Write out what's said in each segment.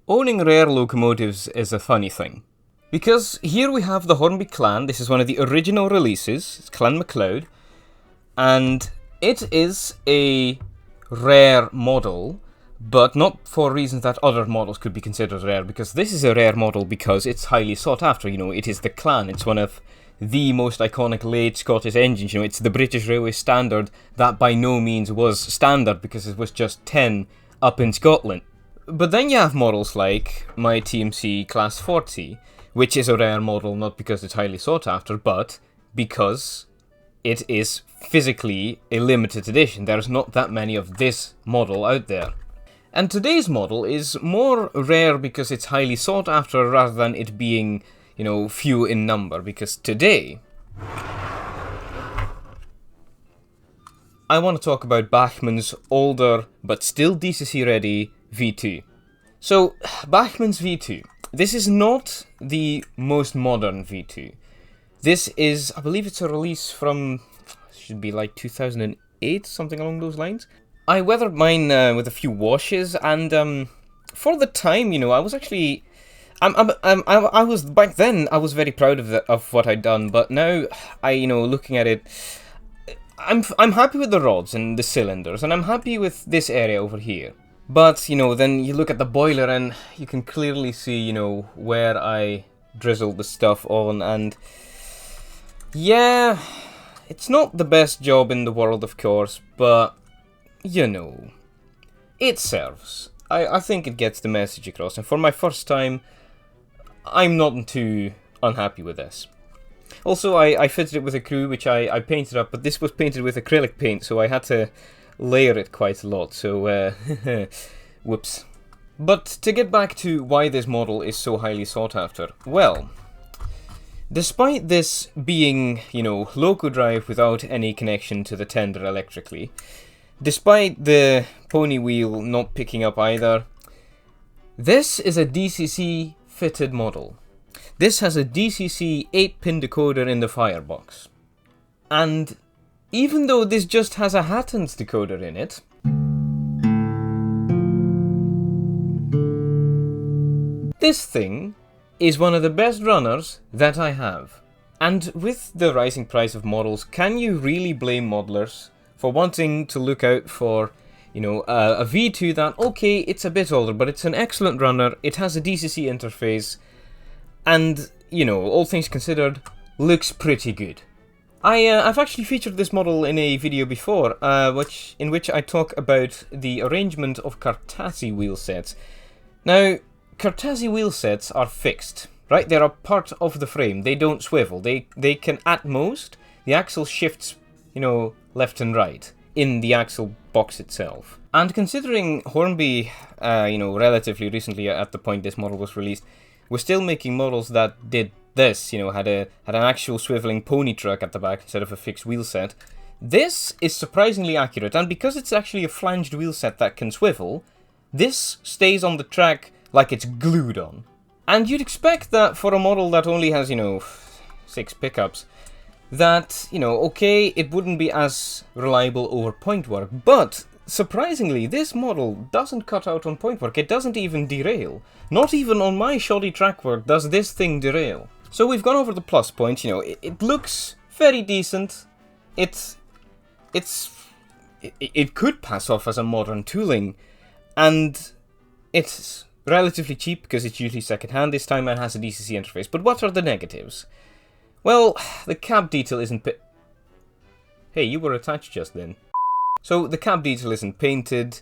Owning rare locomotives is a funny thing. Because here we have the Hornby Clan, this is one of the original releases, it's Clan MacLeod, and it is a rare model, but not for reasons that other models could be considered rare, because this is a rare model because it's highly sought after, it is the Clan, it's one of the most iconic late Scottish engines, it's the British Railway Standard that by no means was standard because it was just 10 up in Scotland. But then you have models like my TMC Class 40, which is a rare model not because it's highly sought after, but because it is physically a limited edition. There's not that many of this model out there. And today's model is more rare because it's highly sought after rather than it being, few in number, because today I want to talk about Bachmann's older but still DCC ready V2. So, Bachmann's V2. This is not the most modern V2. This is, I believe it's a release from, should be like 2008, something along those lines. I weathered mine with a few washes, and for the time, I was actually, I was, back then, I was very proud of what I'd done, but now, looking at it, I'm happy with the rods and the cylinders, and I'm happy with this area over here. But, then you look at the boiler and you can clearly see, where I drizzled the stuff on, and yeah, it's not the best job in the world, of course, but, it serves. I think it gets the message across, and for my first time, I'm not too unhappy with this. Also, I fitted it with a crew, which I painted up, but this was painted with acrylic paint, so I had to layer it quite a lot, so whoops. But to get back to why this model is so highly sought after, well, despite this being, loco drive without any connection to the tender electrically, despite the pony wheel not picking up either, this is a DCC fitted model. This has a DCC 8-pin decoder in the firebox. And even though this just has a Hattons decoder in it, this thing is one of the best runners that I have. And with the rising price of models, can you really blame modelers for wanting to look out for, a V2 that, okay, it's a bit older, but it's an excellent runner, it has a DCC interface, and, all things considered, looks pretty good. I've actually featured this model in a video before, in which I talk about the arrangement of Cartazzi wheel sets. Now, Cartazzi wheel sets are fixed, right? They're a part of the frame. They don't swivel. They can, at most, the axle shifts, left and right in the axle box itself. And considering Hornby, relatively recently at the point this model was released, was still making models that did this, had an actual swiveling pony truck at the back instead of a fixed wheel set. This is surprisingly accurate, and because it's actually a flanged wheel set that can swivel, this stays on the track like it's glued on. And you'd expect that for a model that only has, 6 pickups, that, okay, it wouldn't be as reliable over point work, but surprisingly, this model doesn't cut out on point work. It doesn't even derail. Not even on my shoddy track work does this thing derail. So we've gone over the plus points, it looks very decent. It could pass off as a modern tooling, and it's relatively cheap because it's usually second-hand this time and has a DCC interface. But what are the negatives? Well, the cab detail isn't Hey, you were attached just then. So the cab detail isn't painted.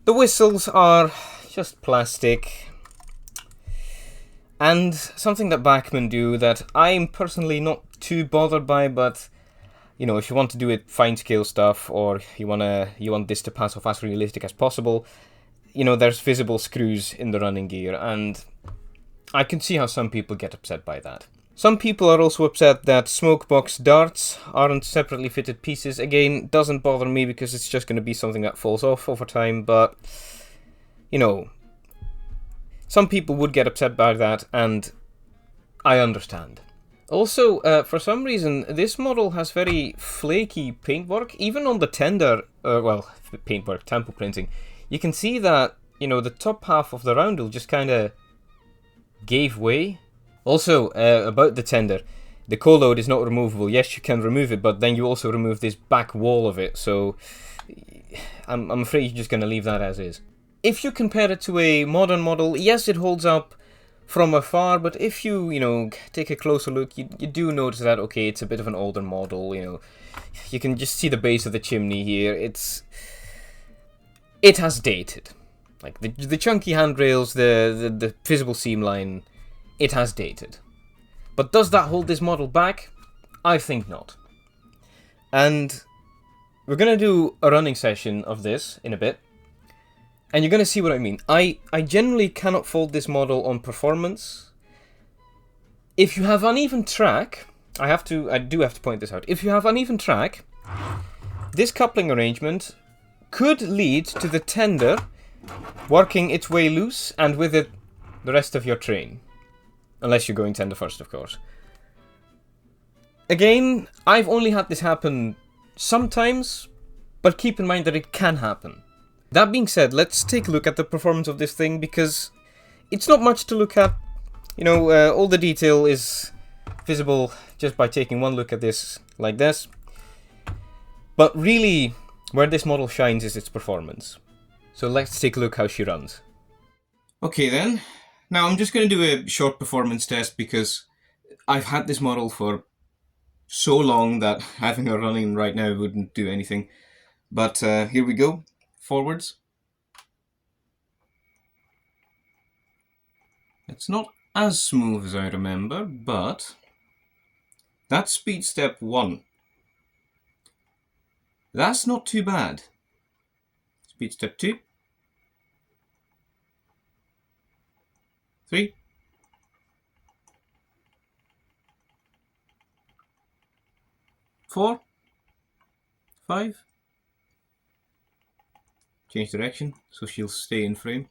The whistles are just plastic. And something that Bachmann do that I'm personally not too bothered by, but if you want to do it fine scale stuff, or you want this to pass off as realistic as possible, there's visible screws in the running gear, and I can see how some people get upset by that. Some people are also upset that smokebox darts aren't separately fitted pieces. Again, doesn't bother me because it's just going to be something that falls off over time, but some people would get upset by that, and I understand. Also, for some reason, this model has very flaky paintwork. Even on the tender, paintwork, tempo printing, you can see that you know, the top half of the roundel just kind of gave way. Also, about the tender, the coal load is not removable. Yes, you can remove it, but then you also remove this back wall of it, so I'm afraid you're just going to leave that as is. If you compare it to a modern model, yes, it holds up from afar, but if you take a closer look, you do notice that, okay, it's a bit of an older model, you can just see the base of the chimney here. It has dated. Like, the chunky handrails, the visible seam line, it has dated. But does that hold this model back? I think not. And we're going to do a running session of this in a bit, and you're going to see what I mean. I generally cannot fault this model on performance. If you have uneven track, I do have to point this out. If you have uneven track, this coupling arrangement could lead to the tender working its way loose, and with it, the rest of your train. Unless you're going tender first, of course. Again, I've only had this happen sometimes, but keep in mind that it can happen. That being said, let's take a look at the performance of this thing, because it's not much to look at. All the detail is visible just by taking one look at this like this. But really, where this model shines is its performance. So let's take a look how she runs. Okay then, now I'm just going to do a short performance test because I've had this model for so long that having her running right now wouldn't do anything. But here we go, forwards. It's not as smooth as I remember, but that's speed step 1. That's not too bad. Speed step 2. 3. 4. 5. Change direction so she'll stay in frame.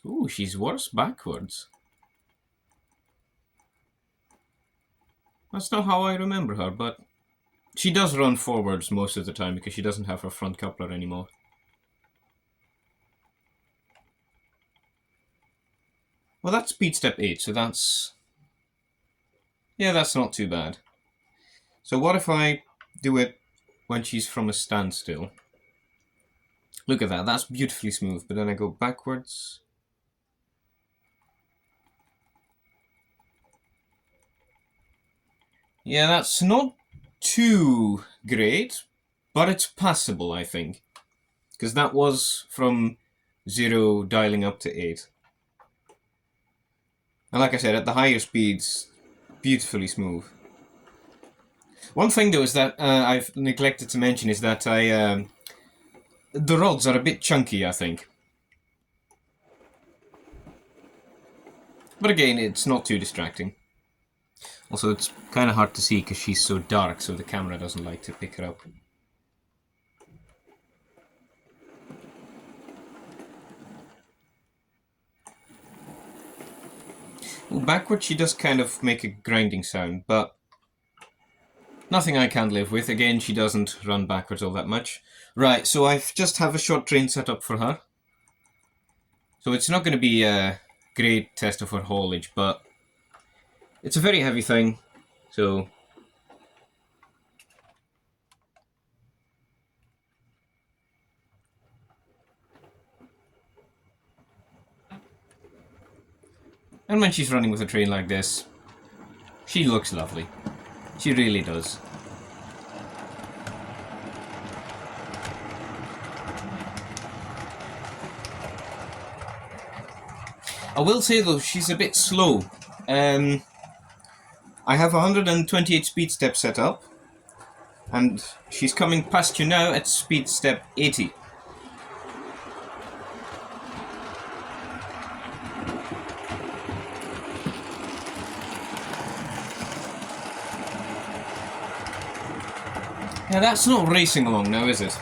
Ooh, she's worse backwards. That's not how I remember her, but she does run forwards most of the time because she doesn't have her front coupler anymore. Well, that's speed step 8, so that's not too bad. So what if I do it when she's from a standstill? Look at that, that's beautifully smooth, but then I go backwards. Yeah, that's not too great, but it's passable, I think. Because that was from 0 dialing up to 8. And like I said, at the higher speeds, beautifully smooth. One thing though is that I've neglected to mention is that the rods are a bit chunky, I think. But again, it's not too distracting. Also, it's kind of hard to see because she's so dark, so the camera doesn't like to pick her up. Well, backwards she does kind of make a grinding sound, but nothing I can't live with. Again, she doesn't run backwards all that much. Right, so I just have a short train set up for her. So it's not going to be a great test of her haulage, but it's a very heavy thing, so... And when she's running with a train like this, she looks lovely. She really does. I will say though, she's a bit slow. I have 128 speed steps set up, and she's coming past you now at speed step 80. Now that's not racing along now, is it?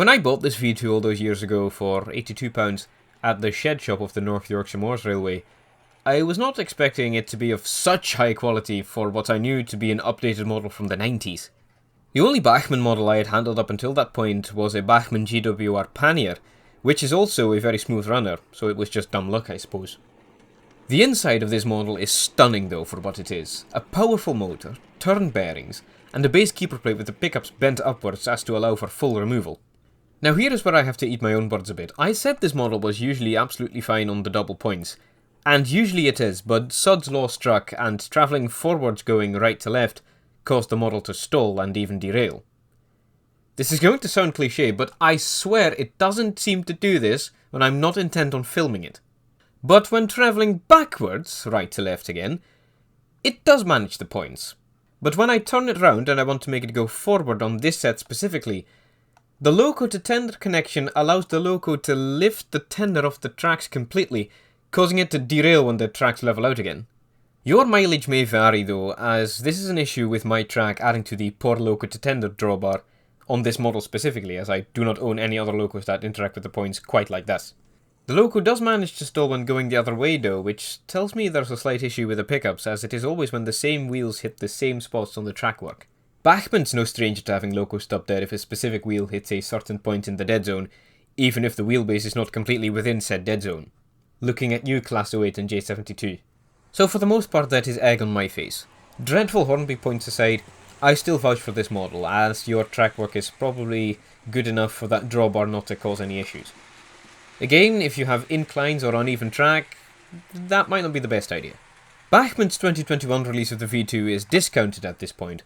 When I bought this V2 all those years ago for £82 at the shed shop of the North Yorkshire Moors Railway, I was not expecting it to be of such high quality for what I knew to be an updated model from the 90s. The only Bachmann model I had handled up until that point was a Bachmann GWR Pannier, which is also a very smooth runner, so it was just dumb luck, I suppose. The inside of this model is stunning though for what it is. A powerful motor, turn bearings, and a base keeper plate with the pickups bent upwards as to allow for full removal. Now here is where I have to eat my own words a bit. I said this model was usually absolutely fine on the double points, and usually it is, but Sod's Law struck and travelling forwards going right to left caused the model to stall and even derail. This is going to sound cliche, but I swear it doesn't seem to do this when I'm not intent on filming it. But when travelling backwards, right to left again, it does manage the points. But when I turn it round and I want to make it go forward on this set specifically, the loco to tender connection allows the loco to lift the tender off the tracks completely, causing it to derail when the tracks level out again. Your mileage may vary though, as this is an issue with my track adding to the poor loco to tender drawbar on this model specifically, as I do not own any other locos that interact with the points quite like this. The loco does manage to stall when going the other way though, which tells me there's a slight issue with the pickups, as it is always when the same wheels hit the same spots on the track work. Bachmann's no stranger to having loco stop dead if a specific wheel hits a certain point in the dead zone, even if the wheelbase is not completely within said dead zone. Looking at you, Class 08 and J72. So for the most part that is egg on my face. Dreadful Hornby points aside, I still vouch for this model, as your track work is probably good enough for that drawbar not to cause any issues. Again, if you have inclines or uneven track, that might not be the best idea. Bachmann's 2021 release of the V2 is discounted at this point,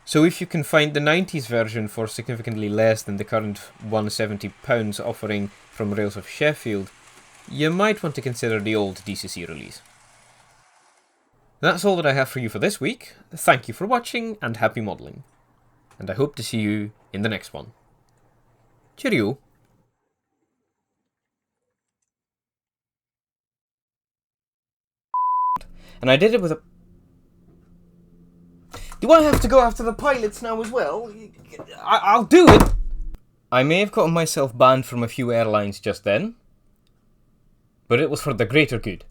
so if you can find the 90s version for significantly less than the current £170 offering from Rails of Sheffield, you might want to consider the old DCC release. That's all that I have for you for this week. Thank you for watching and happy modelling. And I hope to see you in the next one. Cheerio! And I did it with a... Do I have to go after the pilots now as well? I'll do it! I may have gotten myself banned from a few airlines just then, but it was for the greater good.